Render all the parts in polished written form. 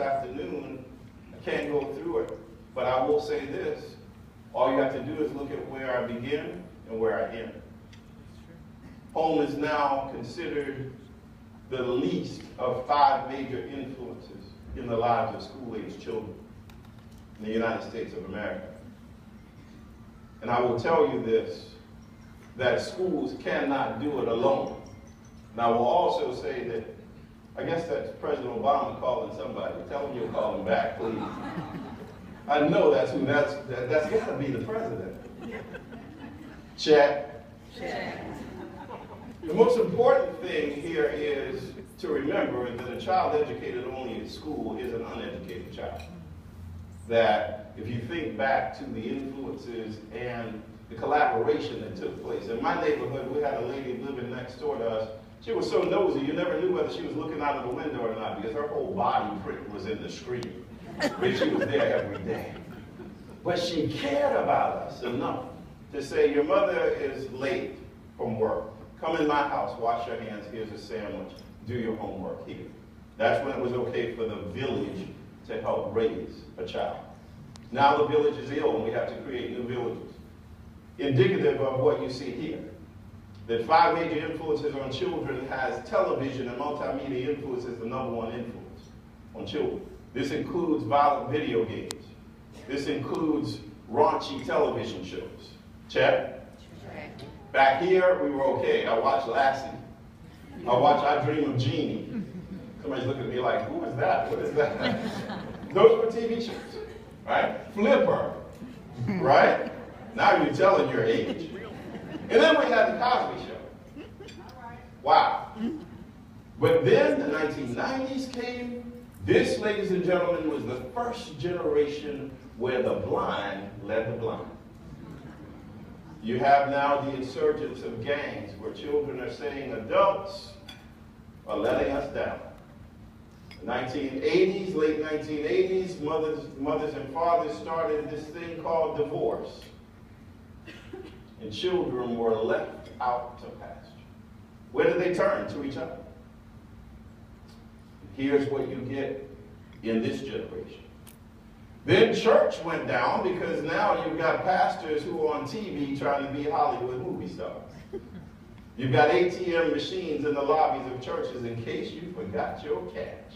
afternoon. I can't go through it, but I will say this. All you have to do is look at where I begin and where I end. Home is now considered the least of 5 major influences in the lives of school-age children in the United States of America. And I will tell you this, that schools cannot do it alone. And I will also say that, I guess that's President Obama calling somebody. Tell him you'll call him back, please. I know that's got to be the president. Check. Check. The most important thing here is to remember that a child educated only in school is an uneducated child. That if you think back to the influences and the collaboration that took place. In my neighborhood, we had a lady living next door to us. She was so nosy, you never knew whether she was looking out of the window or not because her whole body print was in the screen. But she was there every day. But she cared about us enough to say, your mother is late from work. Come in my house, wash your hands, here's a sandwich, do your homework here. That's when it was okay for the village to help raise a child. Now the village is ill and we have to create new villages. Indicative of what you see here. That 5 major influences on children has television and multimedia influence as the #1 influence on children. This includes violent video games. This includes raunchy television shows. Check? Back here, we were okay. I watched Lassie. I watched I Dream of Jeannie. Somebody's looking at me like, who is that? What is that? Those were TV shows, right? Flipper, right? Now you're telling your age. And then we had the Cosby Show. Wow. But then the 1990s came. This, ladies and gentlemen, was the first generation where the blind led the blind. You have now the insurgence of gangs where children are saying adults are letting us down. The 1980s, late 1980s, mothers and fathers started this thing called divorce. And children were left out to pasture. Where did they turn? To each other. Here's what you get in this generation. Then church went down because now you've got pastors who are on TV trying to be Hollywood movie stars. You've got ATM machines in the lobbies of churches in case you forgot your cash.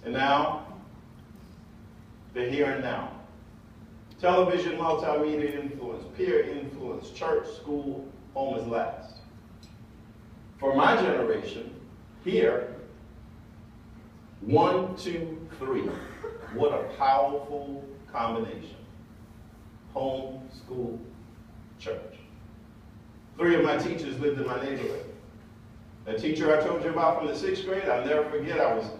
And now, the here and now. Television, multimedia influence, peer influence, church, school, home is last. For my generation, here, 1, 2, 3. What a powerful combination. Home, school, church. 3 of my teachers lived in my neighborhood. The teacher I told you about from the 6th grade, I'll never forget, I was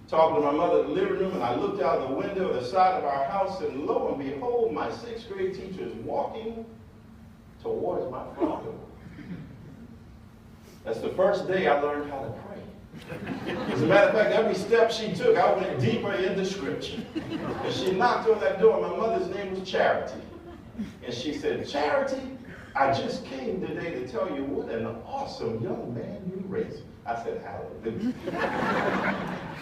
talking to my mother in the living room and I looked out the window of the side of our house and lo and behold, my 6th grade teacher is walking towards my front door. That's the first day I learned how to pray. As a matter of fact, every step she took, I went deeper into Scripture. And she knocked on that door. My mother's name was Charity. And she said, Charity, I just came today to tell you what an awesome young man you raised. I said, hallelujah.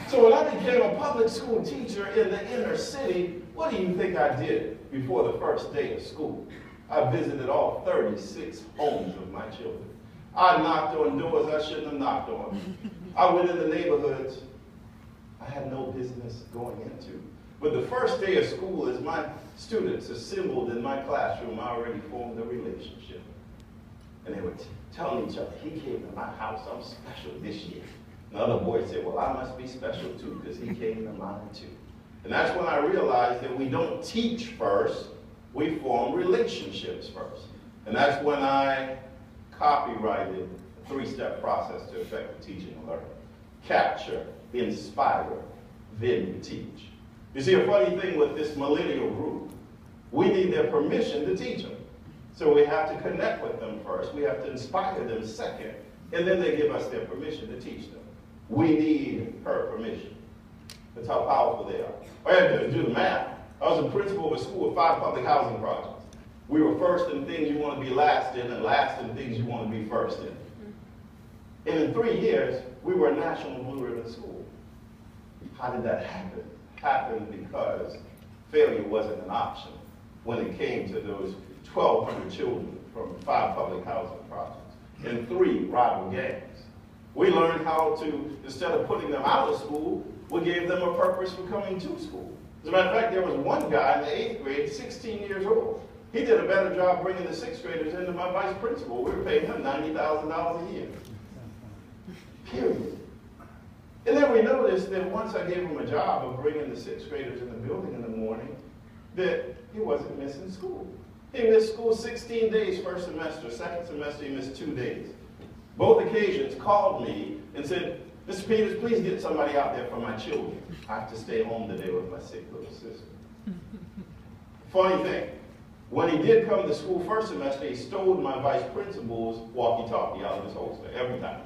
So when I became a public school teacher in the inner city, what do you think I did before the first day of school? I visited all 36 homes of my children. I knocked on doors I shouldn't have knocked on. I went into neighborhoods I had no business going into. But the first day of school, as my students assembled in my classroom, I already formed a relationship. And they were telling each other, he came to my house, I'm special this year. And other boys said, well, I must be special too, because he came to mine too. And that's when I realized that we don't teach first, we form relationships first. And that's when I copyrighted a 3-step process to effective teaching and learning. Capture, inspire, then you teach. You see, a funny thing with this millennial group, we need their permission to teach them. So we have to connect with them first. We have to inspire them second. And then they give us their permission to teach them. We need her permission. That's how powerful they are. All you have to do is do the math. I was a principal of a school with 5 public housing projects. We were first in things you want to be last in, and last in things you want to be first in. And in 3 years, we were a national blue ribbon school. How did that happen? It happened because failure wasn't an option when it came to those 1,200 children from 5 public housing projects and 3 rival gangs. We learned how to, instead of putting them out of school, we gave them a purpose for coming to school. As a matter of fact, there was one guy in the 8th grade, 16 years old. He did a better job bringing the 6th graders into my vice principal. We were paying him $90,000 a year. Period. And then we noticed that once I gave him a job of bringing the 6th graders in the building in the morning, that he wasn't missing school. He missed school 16 days first semester. Second semester, he missed 2 days. Both occasions called me and said, Mr. Peters, please get somebody out there for my children. I have to stay home today with my sick little sister. Funny thing, when he did come to school first semester, he stole my vice principal's walkie-talkie out of his holster every time.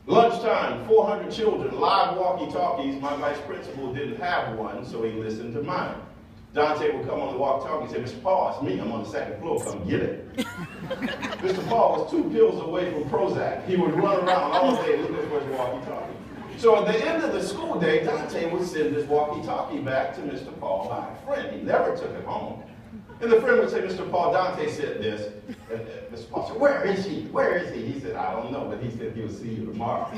Lunchtime, 400 children, live walkie-talkies. My vice principal didn't have one, so he listened to mine. Dante would come on the walkie-talkie and say, Mr. Paul, it's me, I'm on the 2nd floor, come get it. Mr. Paul was 2 pills away from Prozac. He would run around all day looking for his walkie-talkie. So at the end of the school day, Dante would send his walkie-talkie back to Mr. Paul by a friend. He never took it home. And the friend would say, Mr. Paul, Dante said this. And Mr. Paul said, where is he? Where is he? He said, I don't know, but he said he'll see you tomorrow.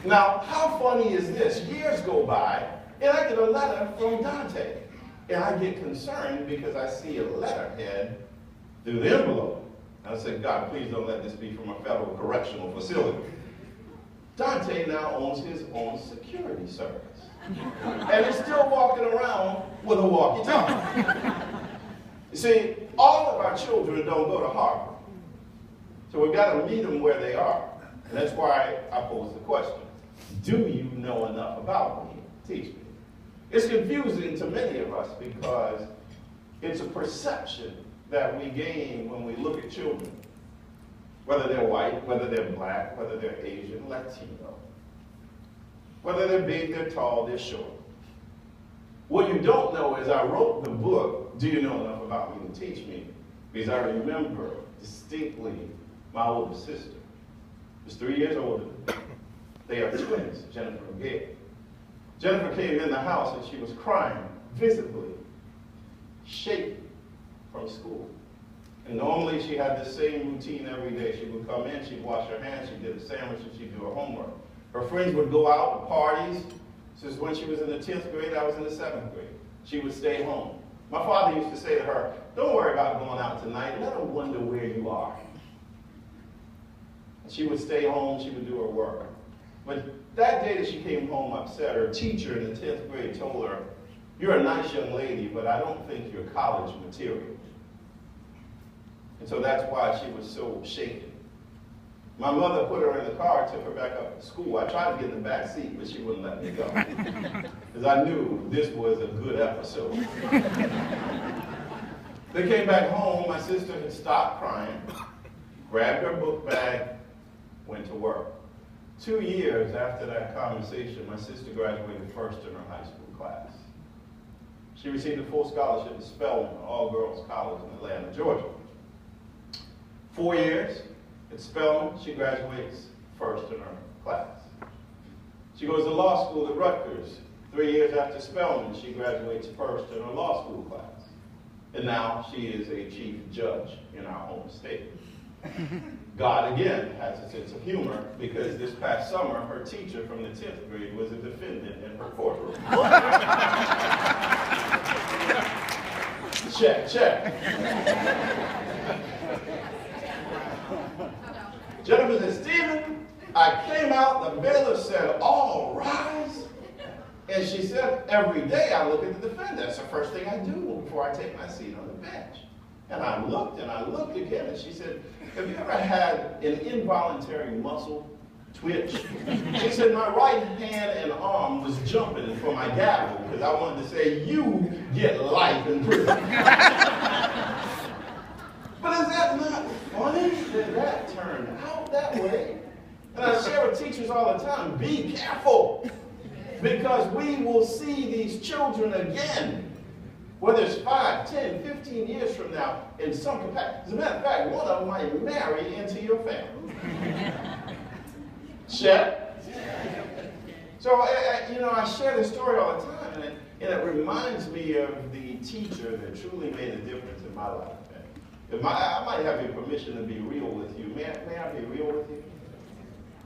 Now, how funny is this? Years go by, and I get a letter from Dante. And I get concerned because I see a letterhead through the envelope. And I said, God, please don't let this be from a federal correctional facility. Dante now owns his own security service. And he's still walking around with a walkie-talkie. You see, all of our children don't go to Harvard. So we've got to meet them where they are. And that's why I pose the question. Do you know enough about me? Teach me. It's confusing to many of us because it's a perception that we gain when we look at children. Whether they're white, whether they're black, whether they're Asian, Latino. Whether they're big, they're tall, they're short. What you don't know is I wrote the book, Do You Know Enough About Me to Teach Me? Because I remember distinctly my older sister. She's 3 years older than me. They are twins, Jennifer and Gail. Jennifer came in the house and she was crying visibly, shaking from school. And normally she had the same routine every day. She would come in, she'd wash her hands, she'd get a sandwich, and she'd do her homework. Her friends would go out to parties. Since when she was in the 10th grade, I was in the 7th grade. She would stay home. My father used to say to her, don't worry about going out tonight. Let her wonder where you are. And she would stay home, she would do her work. But that day that she came home upset, her teacher in the 10th grade told her, you're a nice young lady, but I don't think you're college material. And so that's why she was so shaken. My mother put her in the car, took her back up to school. I tried to get in the back seat, but she wouldn't let me go. Because I knew this was a good episode. They came back home. My sister had stopped crying, grabbed her book bag, went to work. 2 years after that conversation, my sister graduated first in her high school class. She received a full scholarship to Spelman, an all-girls college in Atlanta, Georgia. 4 years at Spelman, she graduates first in her class. She goes to law school at Rutgers. 3 years after Spelman, she graduates first in her law school class. And now she is a chief judge in our home state. God, again, has a sense of humor because this past summer, her teacher from the 10th grade was a defendant in her courtroom. Check, check. Jennifer said, Stephen, I came out, the bailiff said, all rise. And she said, every day I look at the defendant. That's the first thing I do before I take my seat on the bench. And I looked again, and she said, have you ever had an involuntary muscle twitch? She said, my right hand and arm was jumping for my gavel because I wanted to say, you get life in prison. But is that not funny that that turned out that way? And I share with teachers all the time, be careful, because we will see these children again, whether it's 5, 10, 15 years from now, in some capacity. As a matter of fact, one of them might marry into your family. Check. So, I share this story all the time, and it reminds me of the teacher that truly made a difference in my life. I might have your permission to be real with you. May I be real with you?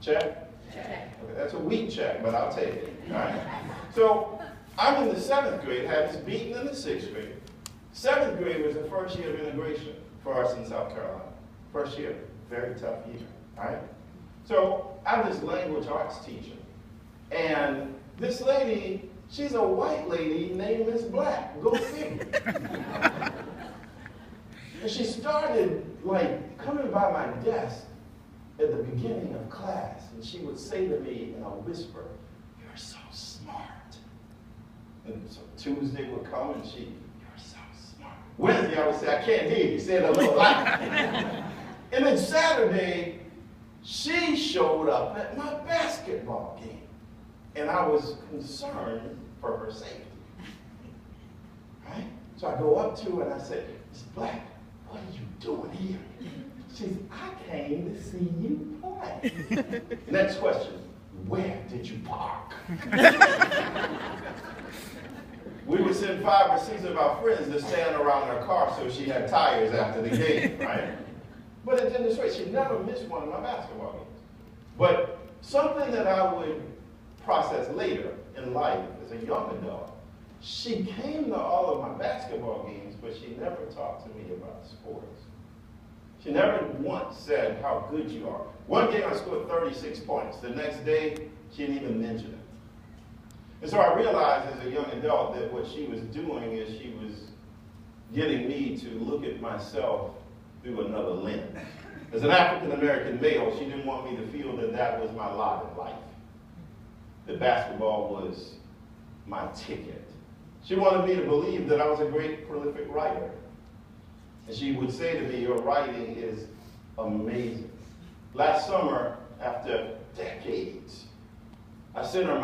Check? Check. Okay, that's a weak check, but I'll take it. All right? So, I'm in the 7th grade, had this beaten in the 6th grade. 7th grade was the first year of integration for us in South Carolina. First year, very tough year. All right? So, I'm this language arts teacher. And this lady, she's a white lady named Miss Black. Go figure. And she started, coming by my desk at the beginning of class, and she would say to me in a whisper, "You're so smart." And so Tuesday would come, and "You're so smart." Wednesday, I would say, "I can't hear you. Say it a little louder." And then Saturday, she showed up at my basketball game. And I was concerned for her safety. Right? So I go up to her and I said, "Miss Black, what are you doing here?" She says, "I came to see you play." Next question, "Where did you park?" We would send 5 or 6 of our friends to stand around her car so she had tires after the game, right? But it didn't straight. She never missed one of my basketball games. But something that I would process later in life as a young adult, she came to all of my basketball games, but she never talked to me about sports. She never once said how good you are. One game I scored 36 points. The next day, she didn't even mention it. And so I realized as a young adult that what she was doing is she was getting me to look at myself through another lens. As an African-American male, she didn't want me to feel that that was my lot in life. That basketball was my ticket. She wanted me to believe that I was a great, prolific writer. And she would say to me, "Your writing is amazing." Last summer, after decades, I sent her